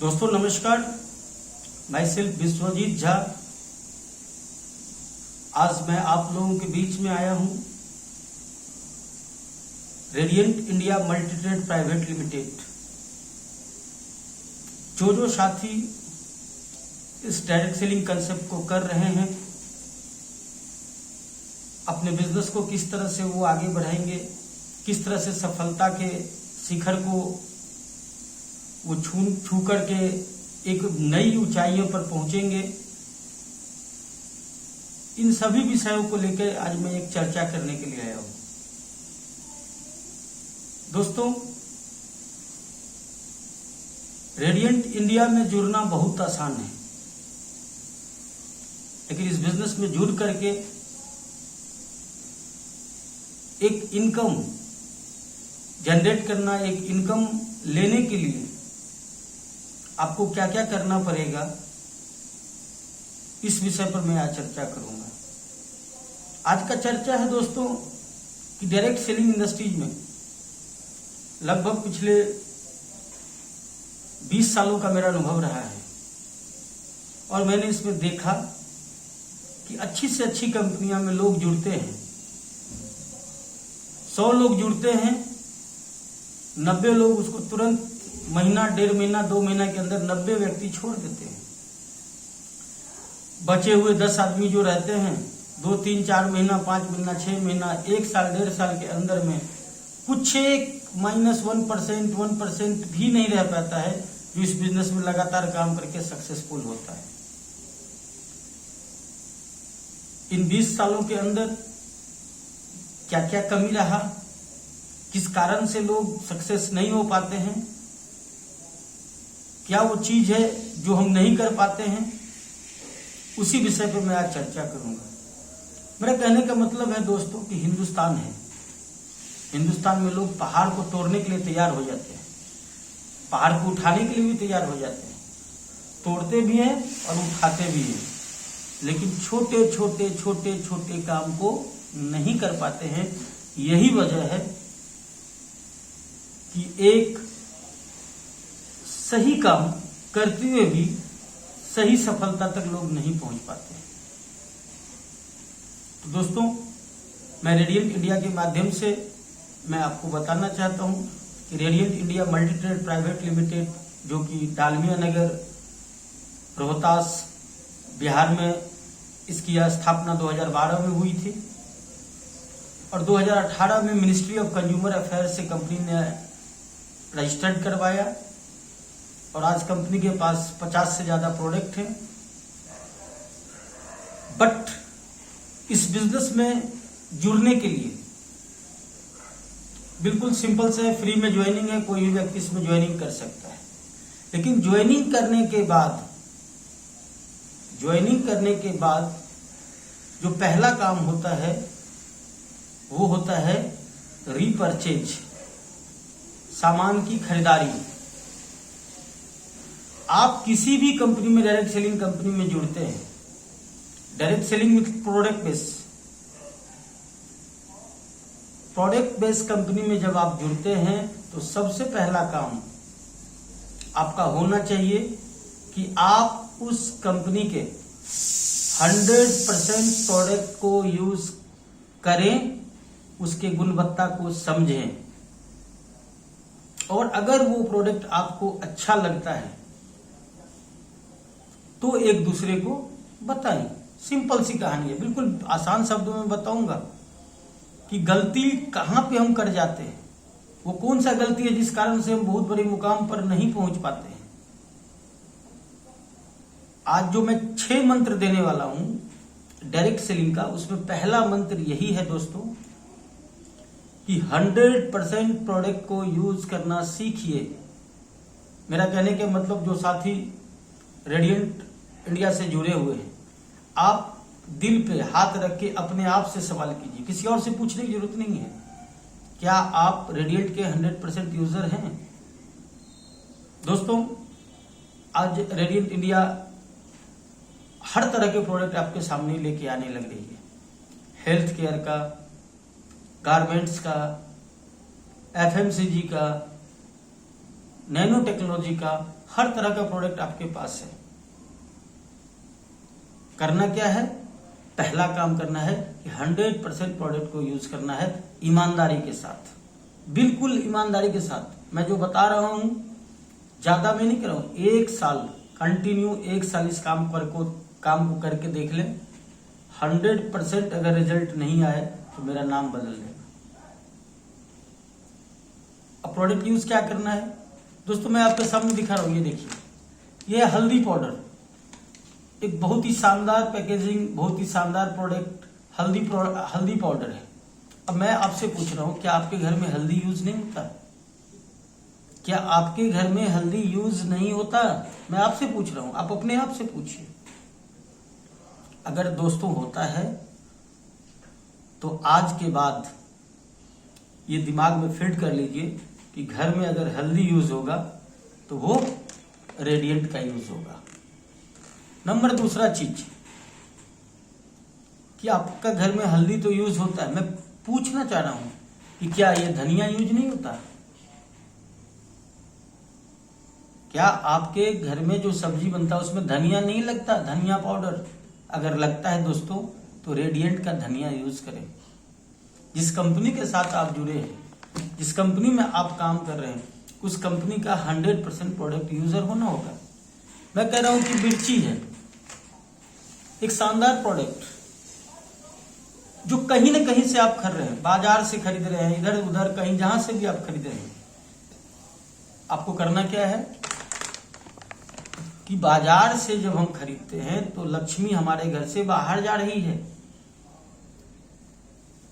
दोस्तों नमस्कार, मैं सेल्फ विश्वजीत झा आज मैं आप लोगों के बीच में आया हूं। Radiant India multitrade private limited जो साथी इस डायरेक्ट सेलिंग कंसेप्ट को कर रहे हैं, अपने बिजनेस को किस तरह से वो आगे बढ़ाएंगे, किस तरह से सफलता के शिखर को वो छू करके एक नई ऊंचाइयों पर पहुंचेंगे, इन सभी विषयों को लेकर आज मैं एक चर्चा करने के लिए आया हूं। दोस्तों, रेडियंट इंडिया में जुड़ना बहुत आसान है, लेकिन इस बिजनेस में जुड़ करके एक इनकम जनरेट करना, एक इनकम लेने के लिए आपको क्या क्या करना पड़ेगा, इस विषय पर मैं आज चर्चा करूंगा। आज का चर्चा है दोस्तों कि डायरेक्ट सेलिंग इंडस्ट्रीज में लगभग पिछले 20 सालों का मेरा अनुभव रहा है और मैंने इसमें देखा कि अच्छी से अच्छी कंपनियां में लोग जुड़ते हैं। 100 लोग जुड़ते हैं, 90 लोग उसको तुरंत महीना, 1.5 महीना, 2 महीना के अंदर 90 व्यक्ति छोड़ देते हैं। बचे हुए 10 आदमी जो रहते हैं 2, 3, 4 महीना, 5 महीना, 6 महीना, 1 साल, 1.5 साल के अंदर में कुछ एक -1%, 1% भी नहीं रह पाता है जो इस बिजनेस में लगातार काम करके सक्सेसफुल होता है। इन 20 सालों के अंदर क्या क्या कमी रहा, किस कारण से लोग सक्सेस नहीं हो पाते हैं, क्या वो चीज है जो हम नहीं कर पाते हैं, उसी विषय पर मैं आज चर्चा करूंगा। मेरा कहने का मतलब है दोस्तों कि हिंदुस्तान है, हिंदुस्तान में लोग पहाड़ को तोड़ने के लिए तैयार हो जाते हैं, पहाड़ को उठाने के लिए भी तैयार हो जाते हैं, तोड़ते भी हैं और उठाते भी हैं, लेकिन छोटे छोटे छोटे छोटे काम को नहीं कर पाते हैं। यही वजह है कि एक सही काम करते हुए भी सही सफलता तक लोग नहीं पहुंच पाते हैं। तो दोस्तों, मैं रेडियंट इंडिया के माध्यम से मैं आपको बताना चाहता हूं कि radiant India multitrade private limited, जो कि डालमिया नगर, रोहतास, बिहार में इसकी स्थापना 2012 में हुई थी और 2018 में मिनिस्ट्री ऑफ कंज्यूमर अफेयर्स से कंपनी ने रजिस्टर्ड करवाया और आज कंपनी के पास 50 से ज्यादा प्रोडक्ट हैं। बट इस बिजनेस में जुड़ने के लिए बिल्कुल सिंपल से फ्री में ज्वाइनिंग है, कोई भी व्यक्ति इसमें ज्वाइनिंग कर सकता है। लेकिन ज्वाइनिंग करने के बाद जो पहला काम होता है वो होता है रीपरचेज, सामान की खरीदारी। आप किसी भी कंपनी में, डायरेक्ट सेलिंग कंपनी में जुड़ते हैं, direct selling with product based company में जब आप जुड़ते हैं तो सबसे पहला काम आपका होना चाहिए कि आप उस कंपनी के 100% प्रोडक्ट को यूज करें, उसके गुणवत्ता को समझें और अगर वो प्रोडक्ट आपको अच्छा लगता है तो एक दूसरे को बताएं। सिंपल सी कहानी है, बिल्कुल आसान शब्दों में बताऊंगा कि गलती कहां पे हम कर जाते हैं, वो कौन सा गलती है जिस कारण से हम बहुत बड़े मुकाम पर नहीं पहुंच पाते हैं। आज जो मैं 6 मंत्र देने वाला हूं डायरेक्ट सेलिंग का, उसमें पहला मंत्र यही है दोस्तों कि 100% प्रोडक्ट को यूज करना सीखिए। मेरा कहने का मतलब जो साथी रेडियंट इंडिया से जुड़े हुए हैं, आप दिल पे हाथ रख के अपने आप से सवाल कीजिए, किसी और से पूछने की जरूरत नहीं है। क्या आप रेडियंट के 100% यूजर हैं? दोस्तों, आज रेडियंट इंडिया हर तरह के प्रोडक्ट आपके सामने लेके आने लग रही है। हेल्थ केयर का, गारमेंट्स का, FMCG का, नैनो टेक्नोलॉजी का, हर तरह का प्रोडक्ट आपके पास है। करना क्या है? पहला काम करना है कि 100% प्रोडक्ट को यूज करना है ईमानदारी के साथ, बिल्कुल ईमानदारी के साथ। मैं जो बता रहा हूं ज्यादा मैं नहीं कर रहा हूं, 1 साल कंटिन्यू, 1 साल इस काम को करके देख लें। 100% अगर रिजल्ट नहीं आए तो मेरा नाम बदल देना। अब प्रोडक्ट यूज क्या करना है दोस्तों, मैं आपके सामने दिखा रहा हूं। ये देखिए, ये हल्दी पाउडर, एक बहुत ही शानदार पैकेजिंग, बहुत ही शानदार प्रोडक्ट हल्दी पाउडर है। अब मैं आपसे पूछ रहा हूं, क्या आपके घर में हल्दी यूज नहीं होता? क्या आपके घर में हल्दी यूज नहीं होता? मैं आपसे पूछ रहा हूं, आप अपने आप से पूछिए। अगर दोस्तों होता है तो आज के बाद ये दिमाग में फिट कर लीजिए कि घर में अगर हल्दी यूज होगा तो वो रेडिएंट का यूज होगा। नंबर दूसरा चीज कि आपका घर में हल्दी तो यूज होता है, मैं पूछना चाह रहा हूं कि क्या ये धनिया यूज नहीं होता? क्या आपके घर में जो सब्जी बनता है उसमें धनिया नहीं लगता? धनिया पाउडर अगर लगता है दोस्तों तो रेडिएंट का धनिया यूज करें। जिस कंपनी के साथ आप जुड़े हैं, जिस कंपनी में आप काम कर रहे हैं, उस कंपनी का 100% प्रोडक्ट यूजर होना होगा। मैं कह रहा हूं कि मिर्ची है, एक शानदार प्रोडक्ट जो कहीं ना कहीं से आप खरीद रहे हैं, बाजार से खरीद रहे हैं, इधर उधर कहीं जहां से भी आप खरीद रहे हैं। आपको करना क्या है कि बाजार से जब हम खरीदते हैं तो लक्ष्मी हमारे घर से बाहर जा रही है,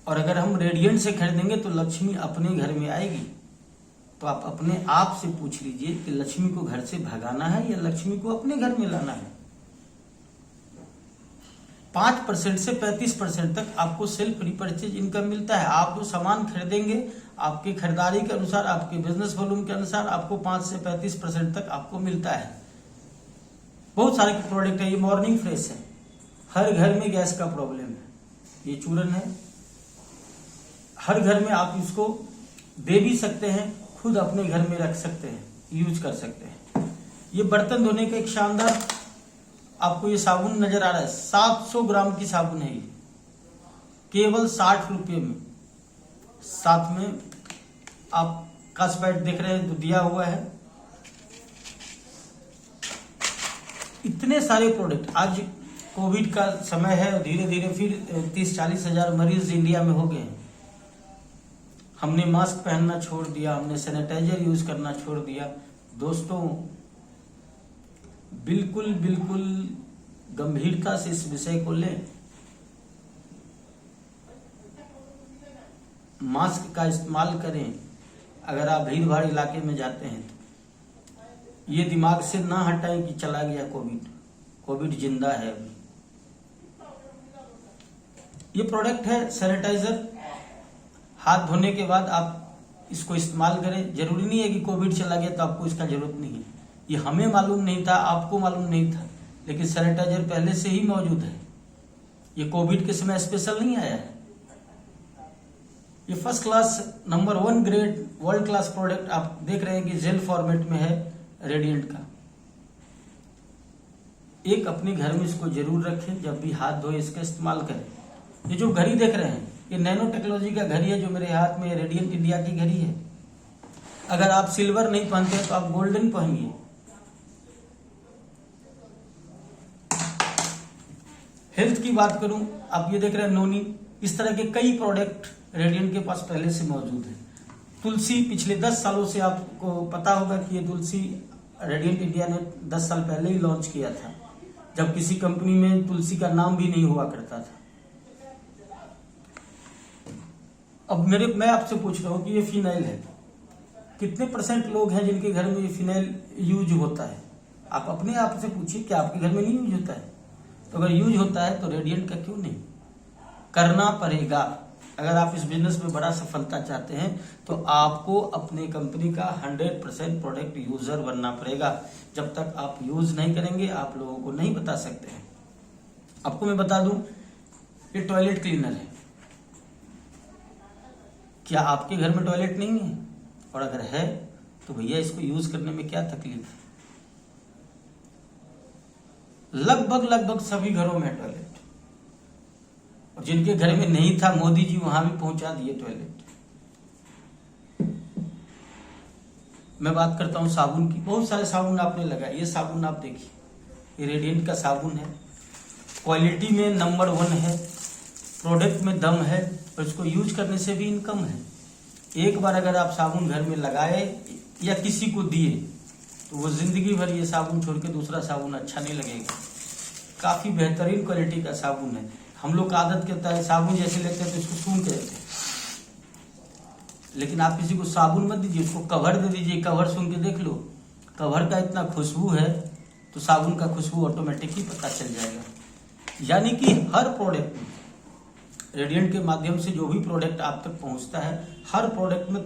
और अगर हम रेडिएंट से खरीदेंगे तो लक्ष्मी अपने घर में आएगी। तो आप अपने आप से पूछ लीजिए कि लक्ष्मी को घर से भगाना है या लक्ष्मी को अपने घर में लाना है। 5% से 35% तक आपको सेल्फ रिपर्चेज इनकम मिलता है। आप जो सामान खरीदेंगे आपकी खरीदारी के अनुसार, आपके बिजनेस वॉल्यूम के अनुसार आपको 5 से 35% तक आपको मिलता है। बहुत सारे प्रोडक्ट है। ये मॉर्निंग फ्रेश है, हर घर में गैस का प्रॉब्लम है, ये चूरन है, हर घर में आप इसको दे भी सकते हैं, खुद अपने घर में रख सकते हैं, यूज कर सकते हैं। ये बर्तन धोने का एक शानदार आपको ये साबुन नजर आ रहा है, 700 ग्राम की साबुन है ये, केवल 60 रुपये में। साथ में आप कास्पाइट देख रहे हैं तो दिया हुआ है। इतने सारे प्रोडक्ट, आज कोविड का समय है और धीरे धीरे फिर 30-40 हजार मरीज इंडिया में हो गए हैं। हमने मास्क पहनना छोड़ दिया, हमने सैनिटाइजर यूज करना छोड़ दिया। दोस्तों बिल्कुल बिल्कुल गंभीरता से इस विषय को लें। मास्क का इस्तेमाल करें। अगर आप भीड़ भाड़ इलाके में जाते हैं तो ये दिमाग से ना हटाएं कि चला गया कोविड जिंदा है अभी। ये प्रोडक्ट है सैनिटाइजर, हाथ धोने के बाद आप इसको इस्तेमाल करें। जरूरी नहीं है कि कोविड चला गया तो आपको इसका जरूरत नहीं है। ये हमें मालूम नहीं था, आपको मालूम नहीं था, लेकिन सैनिटाइजर पहले से ही मौजूद है। ये कोविड के समय स्पेशल नहीं आया है। ये first class number 1 grade world class product आप देख रहे हैं कि जेल फॉर्मेट में है रेडिएंट का। एक अपने घर में इसको जरूर रखें, जब भी हाथ धोए इसका इस्तेमाल करें। ये जो घड़ी देख रहे हैं ये नैनो टेक्नोलॉजी का घड़ी है जो मेरे हाथ में, रेडिएंट इंडिया की घड़ी है। अगर आप सिल्वर नहीं पहनते तो आप गोल्डन पहनिए। हेल्थ की बात करूं, आप ये देख रहे हैं नोनी, इस तरह के कई प्रोडक्ट रेडिएंट के पास पहले से मौजूद है। तुलसी पिछले 10 सालों से आपको पता होगा कि ये तुलसी रेडिएंट इंडिया ने 10 साल पहले ही लॉन्च किया था, जब किसी कंपनी में तुलसी का नाम भी नहीं हुआ करता था। अब मैं आपसे पूछ रहा हूं कि ये फिनाइल है, कितने % लोग हैं जिनके घर में ये फिनाइल यूज होता है? आप अपने आप से पूछिए कि आपके घर में नहीं यूज होता है? तो अगर यूज होता है तो रेडिएंट का क्यों नहीं? करना पड़ेगा। अगर आप इस बिजनेस में बड़ा सफलता चाहते हैं तो आपको अपने कंपनी का 100% प्रोडक्ट यूजर बनना पड़ेगा। जब तक आप यूज नहीं करेंगे आप लोगों को नहीं बता सकते हैं। आपको मैं बता दूं, ये टॉयलेट क्लीनर है। क्या आपके घर में टॉयलेट नहीं है? और अगर है तो भैया इसको यूज करने में क्या तकलीफ है। लगभग सभी घरों में टॉयलेट, और जिनके घर में नहीं था मोदी जी वहां भी पहुंचा दिए टॉयलेट। मैं बात करता हूं साबुन की। बहुत सारे साबुन आपने लगाए, ये साबुन आप देखिए, ये रेडिएंट का साबुन है, क्वालिटी में नंबर 1 है, प्रोडक्ट में दम है, और इसको यूज करने से भी इनकम है। एक बार अगर आप साबुन घर में लगाए या किसी को दिए तो वो जिंदगी भर ये साबुन छोड़ के दूसरा साबुन अच्छा नहीं लगेगा। काफी बेहतरीन क्वालिटी का साबुन है। हम लोग का आदत करता है साबुन जैसे लेते हैं तो इसको सूंघ के लेते हैं, लेकिन आप किसी को साबुन मत दीजिए, उसको कवर दे दीजिए, कवर सूंघ के देख लो, कवर का इतना खुशबू है तो साबुन का खुशबू ऑटोमेटिक ही पता चल जाएगा। यानी कि हर प्रोडक्ट में रेडिएंट के माध्यम से जो भी प्रोडक्ट आप तक पहुंचता है, हर प्रोडक्ट में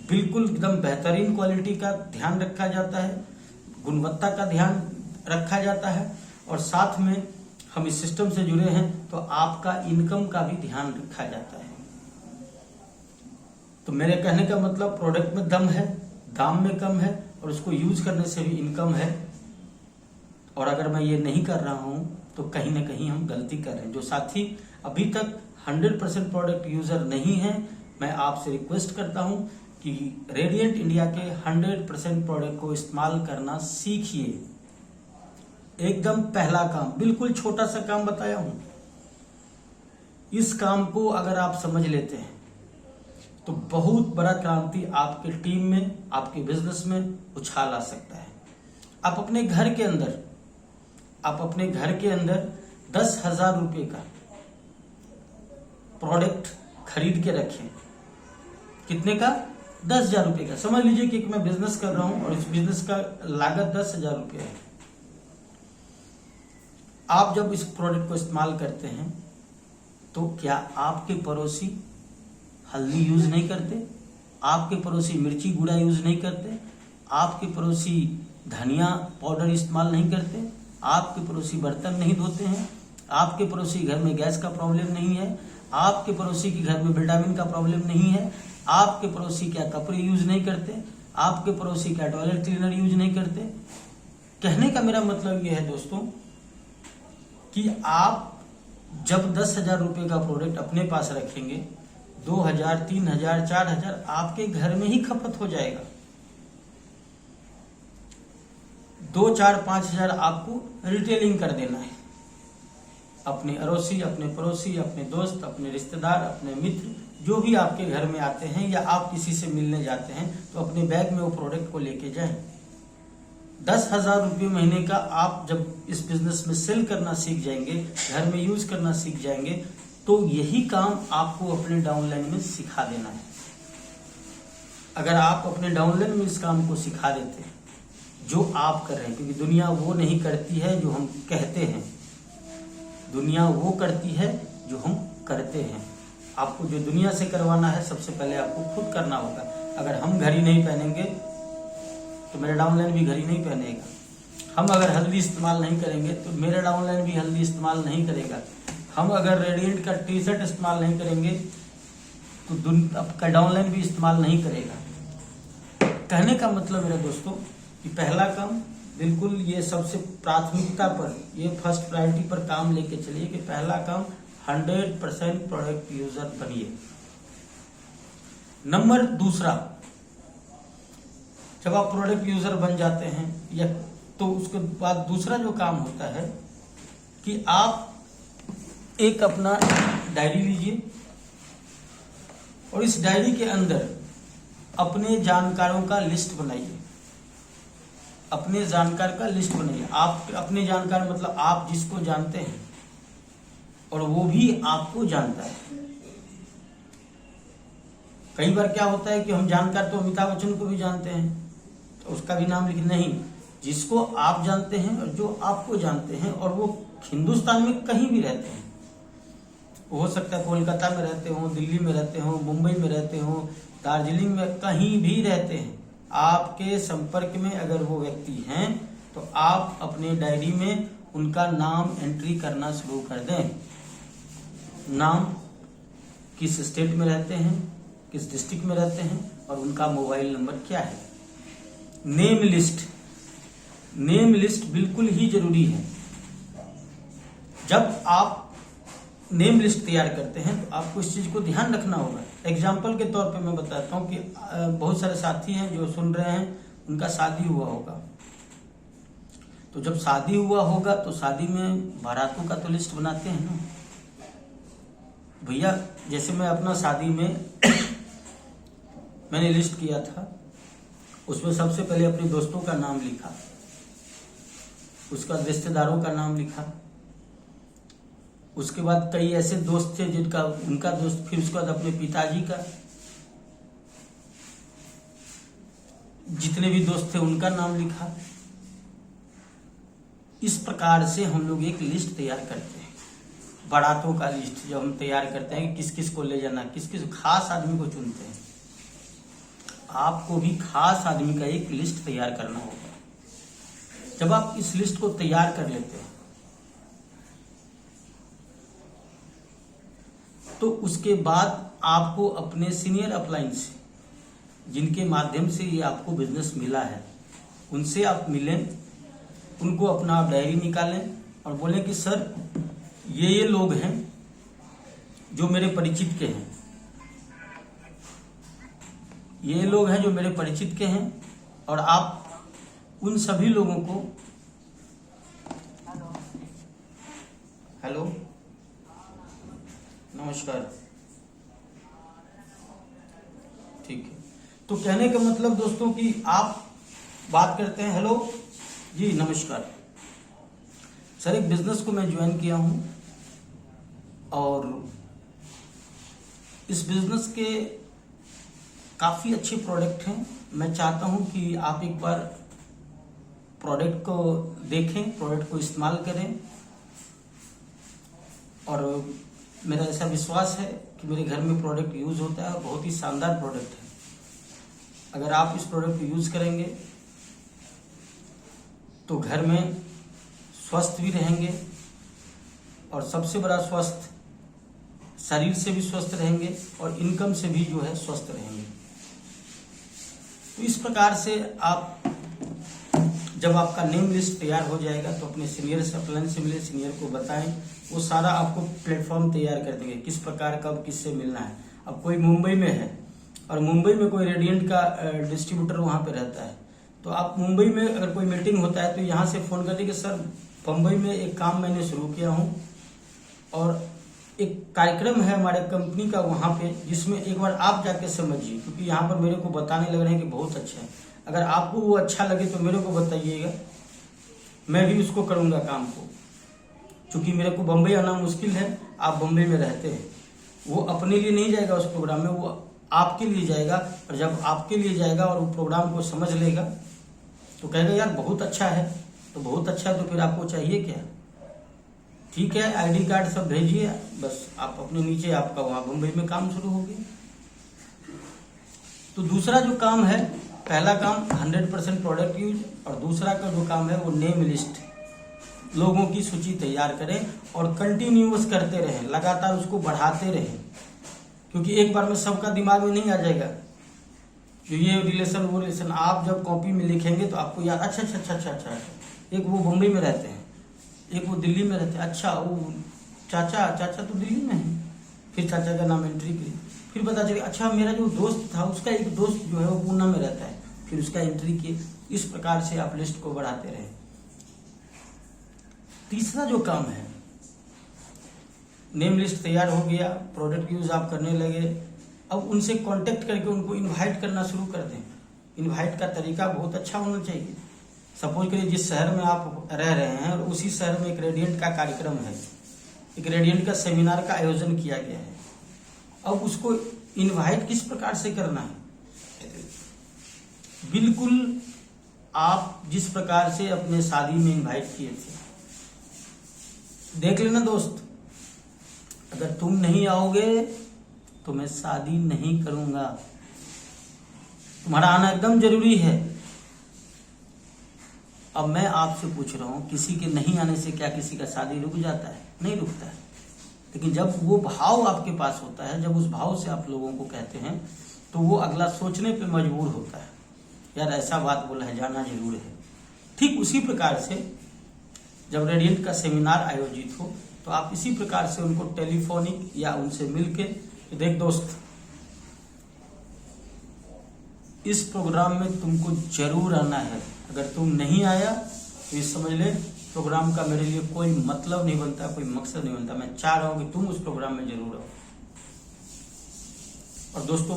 बिल्कुल एकदम बेहतरीन क्वालिटी का ध्यान रखा जाता है, गुणवत्ता का ध्यान रखा जाता है, और साथ में हम इस सिस्टम से जुड़े हैं तो आपका इनकम का भी ध्यान रखा जाता है। तो मेरे कहने का मतलब प्रोडक्ट में दम है, दाम में कम है, और उसको यूज करने से भी इनकम है। और अगर मैं ये नहीं कर रहा हूं तो कहीं ना कहीं हम गलती कर रहे हैं। जो साथी अभी तक 100% प्रोडक्ट यूजर नहीं है, मैं आपसे रिक्वेस्ट करता हूं कि रेडिएंट इंडिया के 100% प्रोडक्ट को इस्तेमाल करना सीखिए। एकदम पहला काम, बिल्कुल छोटा सा काम बताया हूं, इस काम को अगर आप समझ लेते हैं तो बहुत बड़ा क्रांति आपके टीम में, आपके बिजनेस में उछाल आ सकता है। आप अपने घर के अंदर 10,000 रुपए का प्रोडक्ट खरीद के रखें। कितने का? 10,000 रुपए का। समझ लीजिए कि मैं बिजनेस कर रहा हूं और इस बिजनेस का लागत 10,000 रुपए है। आप जब इस प्रोडक्ट को इस्तेमाल करते हैं तो क्या आपके पड़ोसी हल्दी यूज नहीं करते? आपके पड़ोसी मिर्ची गुड़ा यूज नहीं करते? आपके पड़ोसी धनिया पाउडर इस्तेमाल नहीं करते? आपके पड़ोसी बर्तन नहीं धोते हैं? आपके पड़ोसी घर में गैस का प्रॉब्लम नहीं है? आपके पड़ोसी के घर में विटामिन का प्रॉब्लम नहीं है? आपके पड़ोसी क्या कपड़े यूज नहीं करते? आपके पड़ोसी क्या टॉयलेट क्लीनर यूज नहीं करते? कहने का मेरा मतलब यह है दोस्तों कि आप जब 10,000 रुपए का प्रोडक्ट अपने पास रखेंगे, 2,000, 3,000, 4,000 आपके घर में ही खपत हो जाएगा। 2, 4, 5,000 आपको रिटेलिंग कर देना है। अपने अड़ोसी, अपने पड़ोसी, अपने दोस्त, अपने रिश्तेदार, अपने मित्र जो भी आपके घर में आते हैं या आप किसी से मिलने जाते हैं तो अपने बैग में वो प्रोडक्ट को लेके जाएं। 10,000 रुपये महीने का आप जब इस बिजनेस में सेल करना सीख जाएंगे, घर में यूज करना सीख जाएंगे, तो यही काम आपको अपने डाउनलाइन में सिखा देना है। अगर आप अपने डाउनलाइन में इस काम को सिखा देते हैं जो आप कर रहे हैं, क्योंकि दुनिया वो नहीं करती है जो हम कहते हैं, दुनिया वो करती है जो हम करते हैं। आपको जो दुनिया से करवाना है सबसे पहले आपको खुद करना होगा। अगर हम घड़ी नहीं पहनेंगे तो मेरा डाउनलाइन भी घड़ी नहीं पहनेगा। हम अगर हल्दी इस्तेमाल नहीं करेंगे तो मेरा डाउनलाइन भी हल्दी इस्तेमाल नहीं करेगा। हम अगर रेडिएंट का टी शर्ट इस्तेमाल नहीं करेंगे तो आपका डाउनलाइन भी इस्तेमाल नहीं करेगा। कहने का मतलब मेरा दोस्तों कि पहला काम बिल्कुल ये सबसे प्राथमिकता पर, ये फर्स्ट प्रायोरिटी पर काम लेके चलिए कि पहला काम 100% प्रोडक्ट यूजर बनिए। नंबर दूसरा, जब आप प्रोडक्ट यूजर बन जाते हैं या तो उसके बाद दूसरा जो काम होता है कि आप एक अपना डायरी लीजिए और इस डायरी के अंदर अपने जानकारों का लिस्ट बनाइए। अपने जानकार का लिस्ट बनाइए। आप अपने जानकार मतलब आप जिसको जानते हैं और वो भी आपको जानता है। कई बार क्या होता है कि हम जानकार तो अमिताभ बच्चन को भी जानते हैं तो उसका भी नाम लिख नहीं, जिसको आप जानते हैं और जो आपको जानते हैं और वो हिंदुस्तान में कहीं भी रहते हैं, हो सकता है कोलकाता में रहते हो, दिल्ली में रहते हो, मुंबई में रहते हो, दार्जिलिंग में, कहीं भी रहते हैं, आपके संपर्क में अगर वो व्यक्ति हैं तो आप अपने डायरी में उनका नाम एंट्री करना शुरू कर दें। नाम, किस स्टेट में रहते हैं, किस डिस्ट्रिक्ट में रहते हैं और उनका मोबाइल नंबर क्या है। नेम लिस्ट बिल्कुल ही जरूरी है। जब आप नेम लिस्ट तैयार करते हैं तो आपको इस चीज को ध्यान रखना होगा। एग्जाम्पल के तौर पे मैं बताता हूँ कि बहुत सारे साथी हैं जो सुन रहे हैं, उनका शादी हुआ होगा। तो जब शादी हुआ होगा तो शादी में बारातों का तो लिस्ट बनाते हैं ना भैया। जैसे मैं अपना शादी में मैंने लिस्ट किया था, उसमें सबसे पहले अपने दोस्तों का नाम लिखा, उसके बाद रिश्तेदारों का नाम लिखा, उसके बाद कई ऐसे दोस्त थे जिनका उनका दोस्त, फिर उसके बाद अपने पिताजी का, जितने भी दोस्त थे उनका नाम लिखा। इस प्रकार से हम लोग एक लिस्ट तैयार करते हैं। बारातों का लिस्ट जब हम तैयार करते हैं कि किस किस को ले जाना, किस किस खास आदमी को चुनते हैं। आपको भी खास आदमी का एक लिस्ट तैयार करना होगा। जब आप इस लिस्ट को तैयार कर लेते हैं तो उसके बाद आपको अपने सीनियर अपलाइन से, जिनके माध्यम से ये आपको बिजनेस मिला है, उनसे आप मिलें, उनको अपना आप डायरी निकालें और बोलें कि सर ये लोग हैं जो मेरे परिचित के हैं, ये लोग हैं जो मेरे परिचित के हैं, और आप उन सभी लोगों को हेलो नमस्कार, ठीक है। तो कहने का मतलब दोस्तों कि आप बात करते हैं, हेलो जी नमस्कार सर, एक बिजनेस को मैं ज्वाइन किया हूं और इस बिजनेस के काफी अच्छे प्रोडक्ट हैं। मैं चाहता हूं कि आप एक बार प्रोडक्ट को देखें, प्रोडक्ट को इस्तेमाल करें, और मेरा ऐसा विश्वास है कि मेरे घर में प्रोडक्ट यूज होता है और बहुत ही शानदार प्रोडक्ट है। अगर आप इस प्रोडक्ट को यूज करेंगे तो घर में स्वस्थ भी रहेंगे, और सबसे बड़ा स्वस्थ, शरीर से भी स्वस्थ रहेंगे और इनकम से भी जो है स्वस्थ रहेंगे। तो इस प्रकार से आप जब आपका नेम लिस्ट तैयार हो जाएगा तो अपने सीनियर से अपलाइन से मिले, सीनियर को बताएं, वो सारा आपको प्लेटफॉर्म तैयार कर देंगे किस प्रकार कब किससे मिलना है। अब कोई मुंबई में है और मुंबई में कोई रेडियंट का डिस्ट्रीब्यूटर वहां पे रहता है, तो आप मुंबई में अगर कोई मीटिंग होता है तो यहाँ से फोन कर देंगे, सर बम्बई में एक काम मैंने शुरू किया हूँ और एक कार्यक्रम है हमारे कंपनी का वहाँ पे, जिसमें एक बार आप जाके समझिए, क्योंकि यहाँ पर मेरे को बताने लग रहे हैं कि बहुत अच्छा है। अगर आपको वो अच्छा लगे तो मेरे को बताइएगा, मैं भी उसको करूँगा काम को, क्योंकि मेरे को बम्बई आना मुश्किल है। आप बम्बई में रहते हैं, वो अपने लिए नहीं जाएगा उस प्रोग्राम में, वो आपके लिए जाएगा, और जब आपके लिए जाएगा और वो प्रोग्राम को समझ लेगा तो कहेगा यार बहुत अच्छा है, तो बहुत अच्छा है तो फिर आपको चाहिए क्या। ठीक है, आईडी कार्ड सब भेजिए, बस आप अपने नीचे आपका वहां मुंबई में काम शुरू हो गया। तो दूसरा जो काम है, पहला काम 100% प्रोडक्ट यूज, और दूसरा का जो काम है वो नेम लिस्ट, लोगों की सूची तैयार करें और कंटिन्यूअस करते रहें, लगातार उसको बढ़ाते रहें, क्योंकि एक बार में सबका दिमाग में नहीं आ जाएगा जो ये रिलेशन वो रिलेशन। आप जब कॉपी में लिखेंगे तो आपको याद, अच्छा अच्छा अच्छा अच्छा अच्छा, एक वो मुंबई में रहते हैं, एक वो दिल्ली में रहते हैं, अच्छा वो चाचा तो दिल्ली में है, फिर चाचा का नाम एंट्री करी, फिर पता चले अच्छा मेरा जो दोस्त था उसका एक दोस्त जो है वो पूना में रहता है, फिर उसका एंट्री किए। इस प्रकार से आप लिस्ट को बढ़ाते रहे। तीसरा जो काम है, नेम लिस्ट तैयार हो गया, प्रोडक्ट यूज आप करने लगे, अब उनसे कांटेक्ट करके उनको इनवाइट करना शुरू कर दें। इनवाइट का तरीका बहुत अच्छा होना चाहिए। सपोज करिए जिस शहर में आप रह रहे हैं और उसी शहर में एक रेडियंट का कार्यक्रम है, एक रेडियंट का सेमिनार का आयोजन किया गया है, अब उसको इनवाइट किस प्रकार से करना है, बिल्कुल आप जिस प्रकार से अपने शादी में इनवाइट किए थे, देख लेना दोस्त, अगर तुम नहीं आओगे तो मैं शादी नहीं करूंगा, तुम्हारा आना एकदम जरूरी है। अब मैं आपसे पूछ रहा हूं, किसी के नहीं आने से क्या किसी का शादी रुक जाता है? नहीं रुकता है। लेकिन जब वो भाव आपके पास होता है, जब उस भाव से आप लोगों को कहते हैं, तो वो अगला सोचने पे मजबूर होता है, यार ऐसा बात बोला है, जाना जरूर है। ठीक उसी प्रकार से जब रेडियंट का सेमिनार आयोजित हो तो आप इसी प्रकार से उनको टेलीफोनिक या उनसे मिलके, देख दोस्त इस प्रोग्राम में तुमको जरूर आना है, अगर तुम नहीं आया तो ये समझ ले प्रोग्राम का मेरे लिए कोई मतलब नहीं बनता, कोई मकसद नहीं बनता। मैं चाह रहा हूं कि तुम उस प्रोग्राम में जरूर आओ। और दोस्तों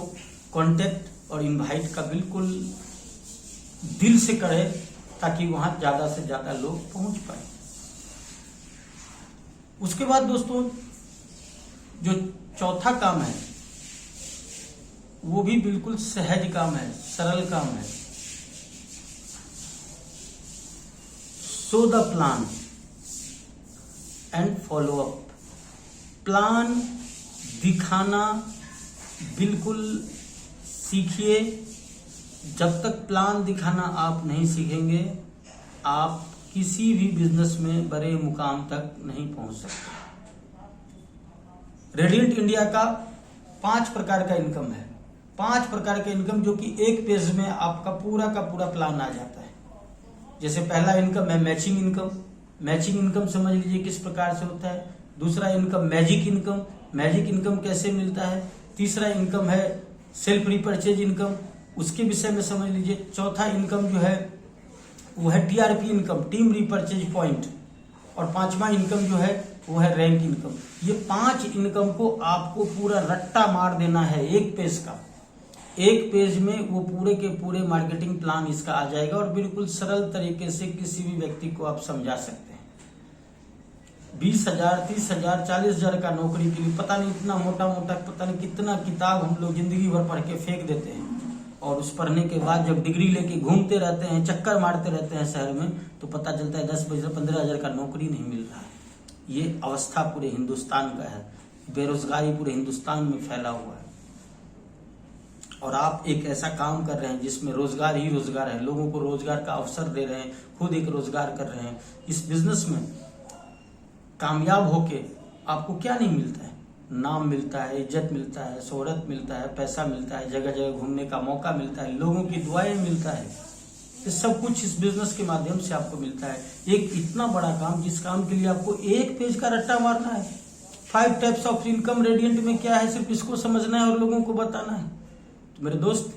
कांटेक्ट और इनवाइट का बिल्कुल दिल से करें ताकि वहां ज्यादा से ज्यादा लोग पहुंच पाए। उसके बाद दोस्तों जो चौथा काम है वो भी बिल्कुल सहज काम है, सरल काम है। So the plan and follow up. Plan दिखाना बिल्कुल सीखिए। जब तक प्लान दिखाना आप नहीं सीखेंगे आप किसी भी बिजनेस में बड़े मुकाम तक नहीं पहुंच सकते। रेडियंट इंडिया का 5 प्रकार का इनकम है, 5 प्रकार का इनकम जो कि एक पेज में आपका पूरा का पूरा प्लान आ जाता है। जैसे पहला इनकम है मैचिंग इनकम। मैचिंग इनकम समझ लीजिए किस प्रकार से होता है। दूसरा income magic income, magic income कैसे मिलता है। तीसरा इनकम है सेल्फ रिपर्चेज इनकम, उसके विषय में समझ लीजिए। चौथा इनकम जो है वो है TRP income, team repurchase point. और 5वां इनकम जो है वो है रैंक इनकम। ये 5 इनकम को आपको पूरा रट्टा मार देना है एक पेज का। एक पेज में वो पूरे के पूरे मार्केटिंग प्लान इसका आ जाएगा और बिल्कुल सरल तरीके से किसी भी व्यक्ति को आप समझा सकते हैं। 20,000, 30,000, 40,000 का नौकरी के लिए पता नहीं इतना मोटा मोटा पता नहीं कितना किताब हम लोग जिंदगी भर पढ़ के फेंक देते हैं, और उस पढ़ने के बाद जब डिग्री लेके घूमते रहते हैं, चक्कर मारते रहते हैं शहर में, तो पता चलता है 10-15,000 का नौकरी नहीं मिल रहा है। ये अवस्था पूरे हिंदुस्तान का है, बेरोजगारी पूरे हिंदुस्तान में फैला हुआ है। और आप एक ऐसा काम कर रहे हैं जिसमें रोजगार ही रोजगार है, लोगों को रोजगार का अवसर दे रहे हैं, खुद एक रोजगार कर रहे हैं। इस बिजनेस में कामयाब होके आपको क्या नहीं मिलता है? नाम मिलता है, इज्जत मिलता है, शोहरत मिलता है, पैसा मिलता है, जगह जगह घूमने का मौका मिलता है, लोगों की दुआएं मिलता है। ये सब कुछ इस बिजनेस के माध्यम से आपको मिलता है। एक इतना बड़ा काम जिस काम के लिए आपको एक पेज का रट्टा मारना है। 5 टाइप्स ऑफ इनकम रेडियंट में क्या है, सिर्फ इसको समझना है और लोगों को बताना है। तो मेरे दोस्त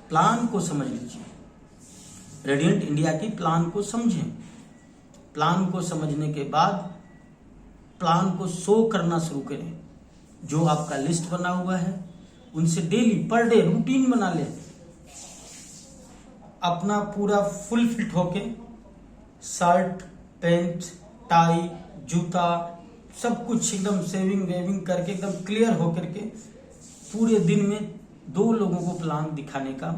प्लान को समझ लीजिए, रेडियंट इंडिया की प्लान को समझें। प्लान को समझने के बाद प्लान को शो करना शुरू करें। जो आपका लिस्ट बना हुआ है उनसे डेली पर डे रूटीन बना ले। अपना पूरा फुल फिट होके शर्ट, पैंट, टाई, जूता सब कुछ एकदम सेविंग वेविंग करके एकदम क्लियर होकर के पूरे दिन में 2 लोगों को प्लान दिखाने का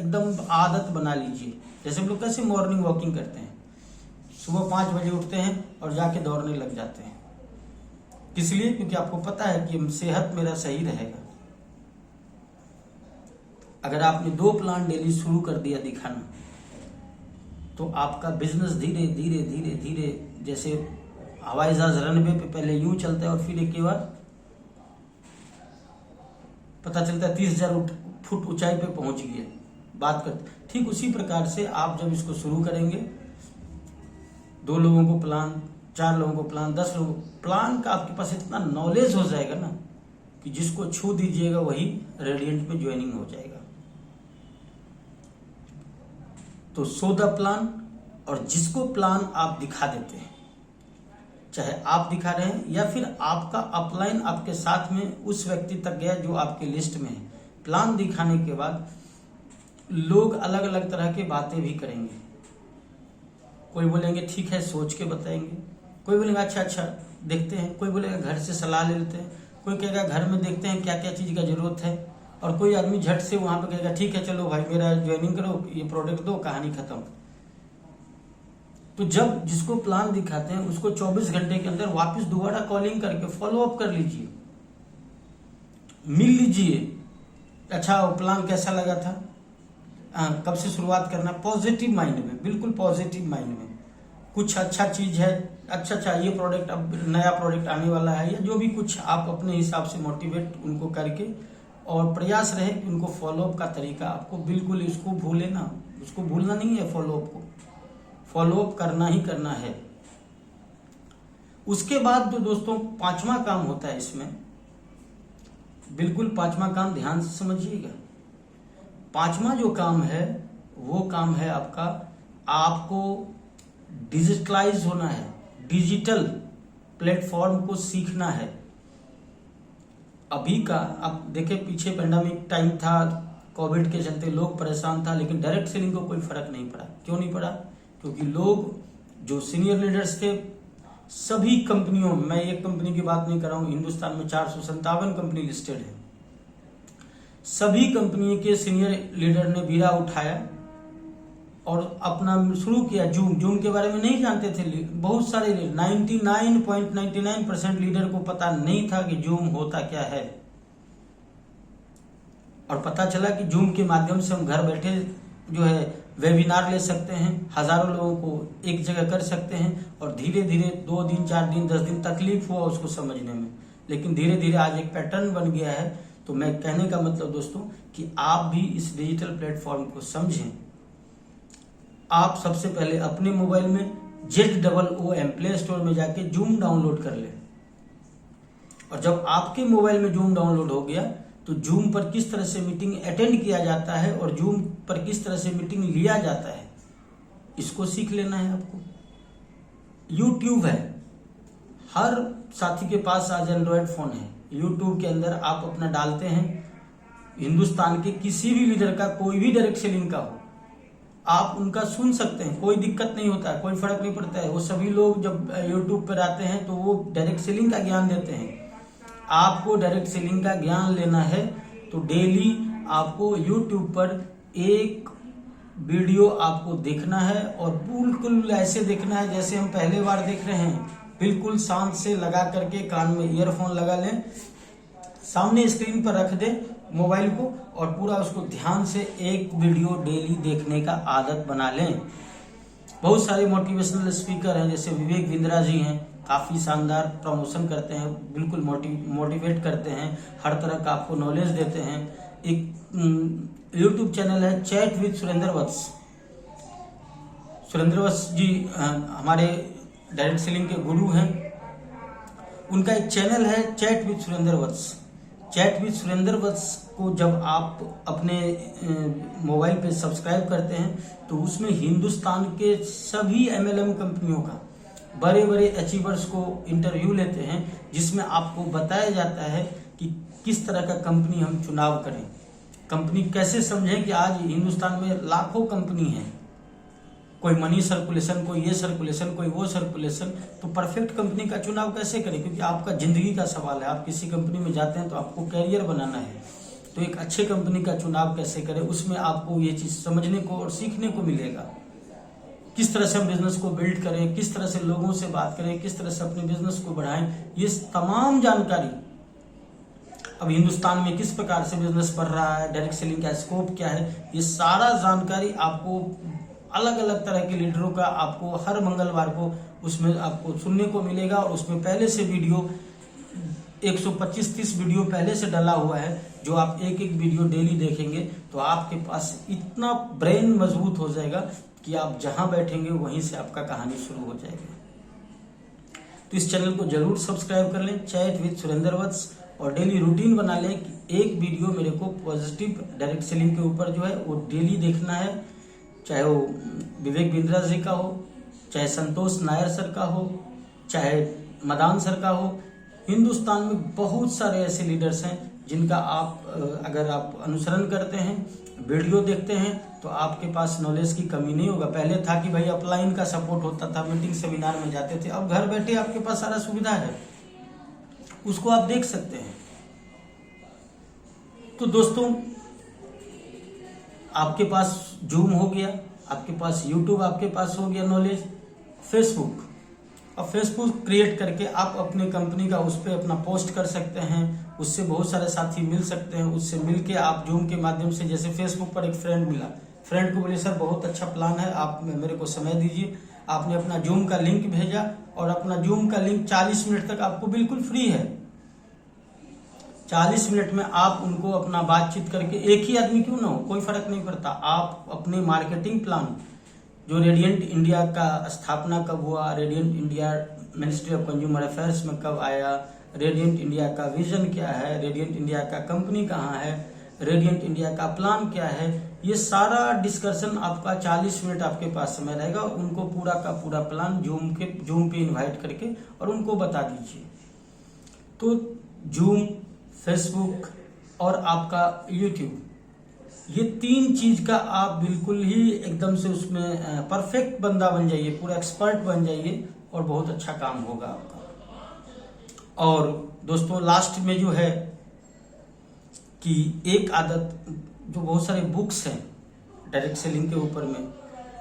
एकदम आदत बना लीजिए। जैसे हम लोग कैसे मॉर्निंग वॉकिंग करते हैं, सुबह 5 बजे उठते हैं और जाके दौड़ने लग जाते हैं। किस लिए? क्योंकि आपको पता है कि सेहत मेरा सही रहेगा। अगर आपने 2 प्लान डेली शुरू कर दिया दिखाना तो आपका बिजनेस धीरे धीरे धीरे धीरे, जैसे हवाई जहाज रनवे पे पहले यूं चलता है और फिर एक के बाद पता चलता है 30,000 फुट ऊंचाई पे पहुंच गया बात करते। ठीक उसी प्रकार से आप जब इसको शुरू करेंगे, 2 लोगों को प्लान, 4 लोगों को प्लान, 10 लोगों प्लान का आपके पास इतना नॉलेज हो जाएगा ना कि जिसको छू दीजिएगा वही रेडियंट में ज्वाइनिंग हो जाएगा। तो सो द प्लान, और जिसको प्लान आप दिखा देते हैं, चाहे आप दिखा रहे हैं या फिर आपका अपलाइन आपके साथ में उस व्यक्ति तक गया जो आपके लिस्ट में है। प्लान दिखाने के बाद लोग अलग अलग तरह की बातें भी करेंगे। कोई बोलेंगे ठीक है सोच के बताएंगे, कोई बोलेगा अच्छा देखते हैं, कोई बोलेगा घर से सलाह ले लेते हैं, कोई कहेगा घर में देखते हैं क्या क्या चीज का जरूरत है, और कोई आदमी झट से वहां पे कहेगा ठीक है चलो भाई मेरा ज्वाइनिंग करो, ये प्रोडक्ट दो, कहानी खत्म। तो जब जिसको प्लान दिखाते हैं उसको 24 घंटे के अंदर वापस दोबारा कॉलिंग करके फॉलो अप कर लीजिए, मिल लीजिए। अच्छा वो प्लान कैसा लगा था, कब से शुरुआत करना, पॉजिटिव माइंड में, बिल्कुल पॉजिटिव माइंड में। कुछ अच्छा चीज है, अच्छा ये प्रोडक्ट, अब नया प्रोडक्ट आने वाला है, या जो भी कुछ आप अपने हिसाब से मोटिवेट उनको करके, और प्रयास रहे कि उनको फॉलोअप का तरीका आपको बिल्कुल, इसको भूले ना, उसको भूलना नहीं है, फॉलोअप को फॉलोअप करना ही करना है। उसके बाद जो दोस्तों पांचवा काम होता है इसमें, बिल्कुल पांचवा काम ध्यान से समझिएगा। पांचवा जो काम है वो काम है आपको डिजिटलाइज होना है, डिजिटल प्लेटफॉर्म को सीखना है। अभी का अब देखे, पीछे पेंडेमिक टाइम था, कोविड के चलते लोग परेशान था, लेकिन डायरेक्ट सेलिंग को कोई फर्क नहीं पड़ा। क्यों नहीं पड़ा? क्योंकि लोग जो सीनियर लीडर्स थे सभी कंपनियों, मैं एक कंपनी की बात नहीं कर रहा हूं, हिंदुस्तान में 457 कंपनी लिस्टेड है, सभी कंपनी के सीनियर लीडर ने बीड़ा उठाया और अपना शुरू किया। जूम के बारे में नहीं जानते थे बहुत सारे 99.99% लीडर को पता नहीं था कि जूम होता क्या है। और पता चला कि जूम के माध्यम से हम घर बैठे जो है वेबिनार ले सकते हैं, हजारों लोगों को एक जगह कर सकते हैं। और धीरे धीरे 2 दिन 4 दिन 10 दिन तकलीफ हुआ उसको समझने में, लेकिन धीरे धीरे आज एक पैटर्न बन गया है। तो मैं कहने का मतलब दोस्तों कि आप भी इस डिजिटल प्लेटफॉर्म को समझें। आप सबसे पहले अपने मोबाइल में ZOOM प्ले स्टोर में जाके जूम डाउनलोड कर लें। और जब आपके मोबाइल में जूम डाउनलोड हो गया तो जूम पर किस तरह से मीटिंग अटेंड किया जाता है और जूम पर किस तरह से मीटिंग लिया जाता है, इसको सीख लेना है आपको। यूट्यूब है, हर साथी के पास आज एंड्रॉयड फोन है। यूट्यूब के अंदर आप अपना डालते हैं, हिंदुस्तान के किसी भी लीडर का कोई भी डायरेक्ट सेलिंग का हो, आप उनका सुन सकते हैं, कोई दिक्कत नहीं होता है, कोई फर्क नहीं पड़ता है। वो सभी लोग जब यूट्यूब पर आते हैं तो वो डायरेक्ट सेलिंग का ज्ञान देते हैं। आपको डायरेक्ट सेलिंग का ज्ञान लेना है तो डेली आपको यूट्यूब पर एक वीडियो आपको देखना है, और बिल्कुल ऐसे देखना है जैसे हम पहले बार देख रहे हैं। बिल्कुल शांत से लगा करके कान में ईयरफोन लगा लें, सामने स्क्रीन पर रख दें मोबाइल को, और पूरा उसको ध्यान से एक वीडियो डेली देखने का आदत बना लें। बहुत सारे मोटिवेशनल स्पीकर हैं, जैसे विवेक बिंद्रा जी हैं, काफी शानदार प्रमोशन करते हैं, बिल्कुल मोटिवेट करते हैं, हर तरह का आपको नॉलेज देते हैं। एक यूट्यूब चैनल है चैट विद सुरेंद्र वत्स। सुरेंद्र वत्स जी हमारे डायरेक्ट सेलिंग के गुरु हैं, उनका एक चैनल है chat with Surendra Vats. Chat with Surendra Vats को जब आप अपने मोबाइल पे सब्सक्राइब करते हैं तो उसमें हिंदुस्तान के सभी MLM कंपनियों का, बड़े बड़े अचीवर्स को इंटरव्यू लेते हैं, जिसमें आपको बताया जाता है कि किस तरह का कंपनी हम चुनाव करें, कंपनी कैसे समझें कि आज हिंदुस्तान में लाखों कंपनी है, कोई मनी सर्कुलेशन, कोई ये सर्कुलेशन, कोई वो सर्कुलेशन, तो परफेक्ट कंपनी का चुनाव कैसे करें, क्योंकि आपका जिंदगी का सवाल है। आप किसी कंपनी में जाते हैं तो आपको कैरियर बनाना है, तो एक अच्छे कंपनी का चुनाव कैसे करें, उसमें आपको ये चीज समझने को और सीखने को मिलेगा। किस तरह से हम बिजनेस को बिल्ड करें, किस तरह से लोगों से बात करें, किस तरह से अपने बिजनेस को बढ़ाएं, ये तमाम जानकारी। अब हिंदुस्तान में किस प्रकार से बिजनेस बढ़ रहा है, डायरेक्ट सेलिंग का स्कोप क्या है, ये सारा जानकारी आपको अलग अलग तरह के लीडरों का आपको हर मंगलवार को उसमें आपको सुनने को मिलेगा। और उसमें पहले से वीडियो 125-30 वीडियो पहले से डाला हुआ है, जो आप एक एक वीडियो डेली देखेंगे तो आपके पास इतना ब्रेन मजबूत हो जाएगा कि आप जहां बैठेंगे वहीं से आपका कहानी शुरू हो जाएगी। तो इस चैनल को जरूर सब्सक्राइब कर लें, चैट विद सुरेंद्र वत्स, और डेली रूटीन बना लें कि एक वीडियो मेरे को पॉजिटिव डायरेक्ट सेलिंग के ऊपर जो है वो डेली देखना है, चाहे वो विवेक बिंद्रा जी का हो, चाहे संतोष नायर सर का हो, चाहे मदान सर का हो। हिंदुस्तान में बहुत सारे ऐसे लीडर्स हैं जिनका आप अगर आप अनुसरण करते हैं, वीडियो देखते हैं, तो आपके पास नॉलेज की कमी नहीं होगा। पहले था कि भाई अपलाइन का सपोर्ट होता था, मीटिंग सेमिनार में जाते थे, अब घर बैठे आपके पास सारा सुविधा है, उसको आप देख सकते हैं। तो दोस्तों आपके पास जूम हो गया, आपके पास यूट्यूब, आपके पास हो गया नॉलेज, फेसबुक, और फेसबुक क्रिएट करके आप अपने कंपनी का उस पर अपना पोस्ट कर सकते हैं, उससे बहुत सारे साथी मिल सकते हैं। उससे मिलके आप जूम के माध्यम से, जैसे फेसबुक पर एक फ्रेंड मिला, फ्रेंड को बोले सर बहुत अच्छा प्लान है, आप मेरे को समय दीजिए, आपने अपना जूम का लिंक भेजा और अपना जूम का लिंक 40 मिनट तक आपको बिल्कुल फ्री है, 40 मिनट में आप उनको अपना बातचीत करके, एक ही आदमी क्यों ना हो, कोई फर्क नहीं पड़ता, आप अपने मार्केटिंग प्लान, जो रेडियंट इंडिया का स्थापना कब हुआ, radiant India ministry of consumer affairs में कब आया, रेडियंट इंडिया का विजन क्या है, रेडियंट इंडिया का कंपनी कहाँ है, रेडियंट इंडिया का प्लान क्या है, ये सारा डिस्कशन आपका 40 मिनट आपके पास समय रहेगा। उनको पूरा का पूरा प्लान जूम पे इनवाइट करके और उनको बता दीजिए। तो जूम, फेसबुक और आपका यूट्यूब, ये 3 चीज का आप बिल्कुल ही एकदम से उसमें परफेक्ट बंदा बन जाइए, पूरा एक्सपर्ट बन जाइए और बहुत अच्छा काम होगा आपका। और दोस्तों लास्ट में जो है कि एक आदत, जो बहुत सारे बुक्स हैं डायरेक्ट सेलिंग के ऊपर में,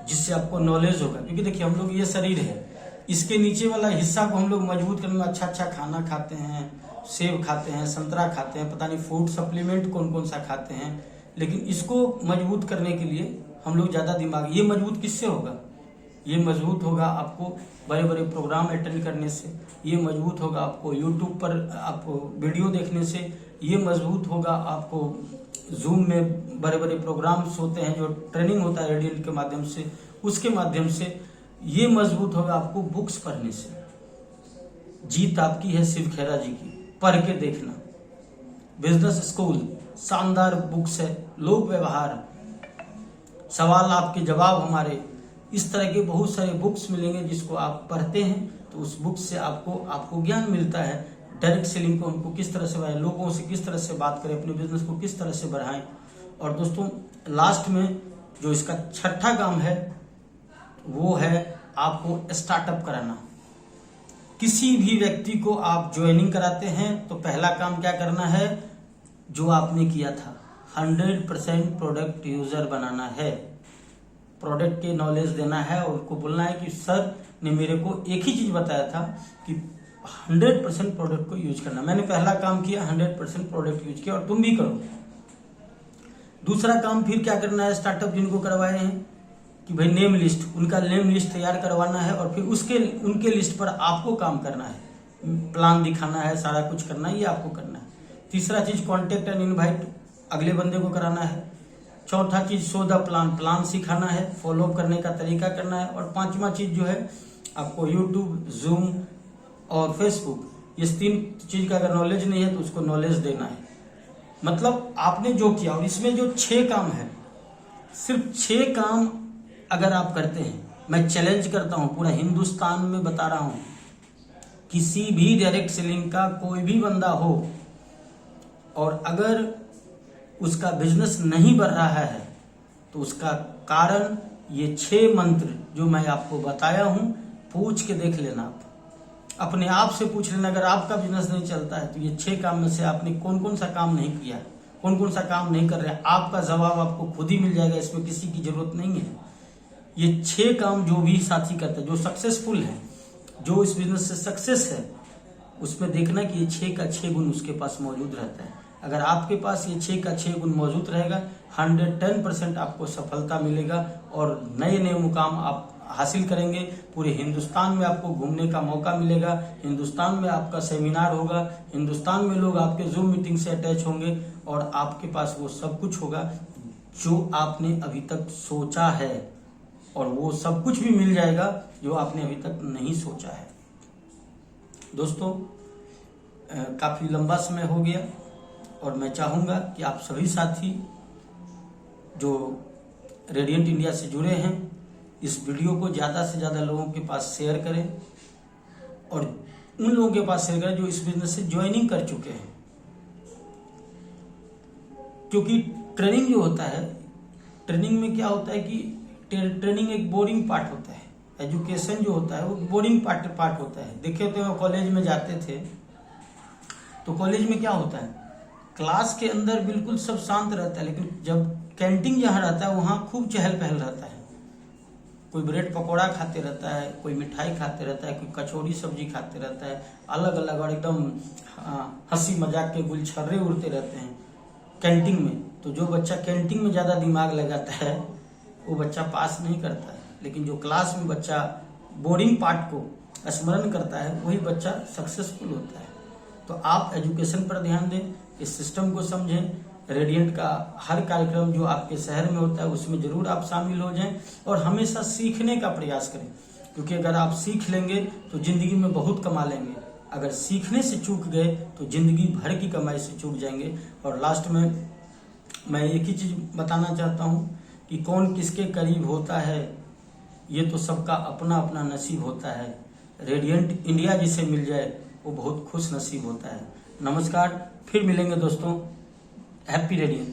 जिससे आपको नॉलेज होगा, क्योंकि देखिए हम लोग, ये शरीर है, इसके नीचे वाला हिस्सा को हम लोग मजबूत करने में अच्छा अच्छा खाना खाते हैं, सेब खाते हैं, संतरा खाते हैं, पता नहीं फूड सप्लीमेंट कौन कौन सा खाते हैं, लेकिन इसको मजबूत करने के लिए हम लोग ज्यादा दिमाग, ये मजबूत किससे होगा, ये मजबूत होगा आपको बड़े बड़े प्रोग्राम अटेंड करने से, ये मजबूत होगा आपको यूट्यूब पर आपको वीडियो देखने से, ये मजबूत होगा आपको जूम में बड़े बड़े प्रोग्राम्स होते हैं जो ट्रेनिंग होता है रेडियो के माध्यम से, उसके माध्यम से, ये मजबूत होगा आपको बुक्स पढ़ने से। जीत आपकी है शिव खेरा जी की, पढ़ के देखना। बिजनेस स्कूल शानदार बुक्स है, लोक व्यवहार, सवाल आपके जवाब हमारे, इस तरह के बहुत सारे बुक्स मिलेंगे जिसको आप पढ़ते हैं तो उस बुक से आपको ज्ञान मिलता है। डायरेक्ट सेलिंग को हमको किस तरह से बढ़ाएं, लोगों से किस तरह से बात करें, अपने बिजनेस को किस तरह से बढ़ाएं। और दोस्तों लास्ट में जो इसका छठा काम है वो है आपको स्टार्टअप कराना। किसी भी व्यक्ति को आप ज्वाइनिंग कराते हैं तो पहला काम क्या करना है, जो आपने किया था, 100% प्रोडक्ट यूजर बनाना है, प्रोडक्ट के नॉलेज देना है और उनको बोलना है कि सर ने मेरे को एक ही चीज बताया था कि 100% प्रोडक्ट को यूज करना। मैंने पहला काम किया, 100% प्रोडक्ट यूज किया और तुम भी करो। दूसरा काम फिर क्या करना है, स्टार्टअप जिनको करवाए हैं कि भाई नेम लिस्ट, उनका नेम लिस्ट तैयार करवाना है और फिर उनके लिस्ट पर आपको काम करना है, प्लान दिखाना है, सारा कुछ करना है, ये आपको करना है। तीसरा चीज कॉन्टेक्ट एंड इनवाइट, अगले बंदे को कराना है। चौथा चीज शो द प्लान सिखाना है, फॉलो अप करने का तरीका करना है। और 5वां चीज जो है आपको यूट्यूब, जूम और फेसबुक, ये 3 चीज का अगर नॉलेज नहीं है तो उसको नॉलेज देना है। मतलब आपने जो किया, और इसमें जो 6 काम है, सिर्फ 6 काम अगर आप करते हैं, मैं चैलेंज करता हूं, पूरा हिंदुस्तान में बता रहा हूं, किसी भी डायरेक्ट सेलिंग का कोई भी बंदा हो और अगर उसका बिजनेस नहीं बढ़ रहा है तो उसका कारण ये 6 मंत्र जो मैं आपको बताया हूं, पूछ के देख लेना। आप अपने आप से पूछ लेना, अगर आपका बिजनेस नहीं चलता है तो ये 6 काम में से आपने कौन कौन सा काम नहीं किया, कौन कौन सा काम नहीं कर रहे हैं, आपका जवाब आपको खुद ही मिल जाएगा, इसमें किसी की जरूरत नहीं है। ये 6 काम जो भी साथी करता है, जो सक्सेसफुल है, जो इस बिजनेस से सक्सेस है, उसमें देखना कि ये 6 का 6 गुण उसके पास मौजूद रहता है। अगर आपके पास ये 6 का 6 गुण मौजूद रहेगा, 110% आपको सफलता मिलेगा और नए नए मुकाम आप हासिल करेंगे। पूरे हिंदुस्तान में आपको घूमने का मौका मिलेगा, हिंदुस्तान में आपका सेमिनार होगा, हिंदुस्तान में लोग आपके जूम मीटिंग से अटैच होंगे और आपके पास वो सब कुछ होगा जो आपने अभी तक सोचा है, और वो सब कुछ भी मिल जाएगा जो आपने अभी तक नहीं सोचा है। दोस्तों काफी लंबा समय हो गया और मैं चाहूंगा कि आप सभी साथी जो रेडियंट इंडिया से जुड़े हैं, इस वीडियो को ज्यादा से ज्यादा लोगों के पास शेयर करें और उन लोगों के पास शेयर करें जो इस बिजनेस से ज्वाइनिंग कर चुके हैं। क्योंकि ट्रेनिंग जो होता है, ट्रेनिंग में क्या होता है कि ट्रेनिंग एक बोरिंग पार्ट होता है, एजुकेशन जो होता है वो बोरिंग पार्ट होता है। देखे तो कॉलेज में जाते थे तो कॉलेज में क्या होता है, क्लास के अंदर बिल्कुल सब शांत रहता है, लेकिन जब कैंटीन जहाँ रहता है वहाँ खूब चहल पहल रहता है। कोई ब्रेड पकौड़ा खाते रहता है, कोई मिठाई खाते रहता है, कोई कचौड़ी सब्जी खाते रहता है, अलग अलग, और एकदम हंसी मजाक के गुलछर्रे उड़ते रहते हैं कैंटीन में। तो जो बच्चा कैंटीन में ज्यादा दिमाग लगाता है वो बच्चा पास नहीं करता है, लेकिन जो क्लास में बच्चा बोरिंग पार्ट को स्मरण करता है वही बच्चा सक्सेसफुल होता है। तो आप एजुकेशन पर ध्यान दें, इस सिस्टम को समझें। रेडियंट का हर कार्यक्रम जो आपके शहर में होता है उसमें जरूर आप शामिल हो जाएं और हमेशा सीखने का प्रयास करें, क्योंकि अगर आप सीख लेंगे तो जिंदगी में बहुत कमा लेंगे। अगर सीखने से चूक गए तो जिंदगी भर की कमाई से चूक जाएंगे। और लास्ट में मैं एक ही चीज बताना चाहता हूं कि कौन किसके करीब होता है ये तो सबका अपना अपना नसीब होता है। रेडियंट इंडिया जिसे मिल जाए वो बहुत खुश नसीब होता है। नमस्कार, फिर मिलेंगे दोस्तों। Happy radiant.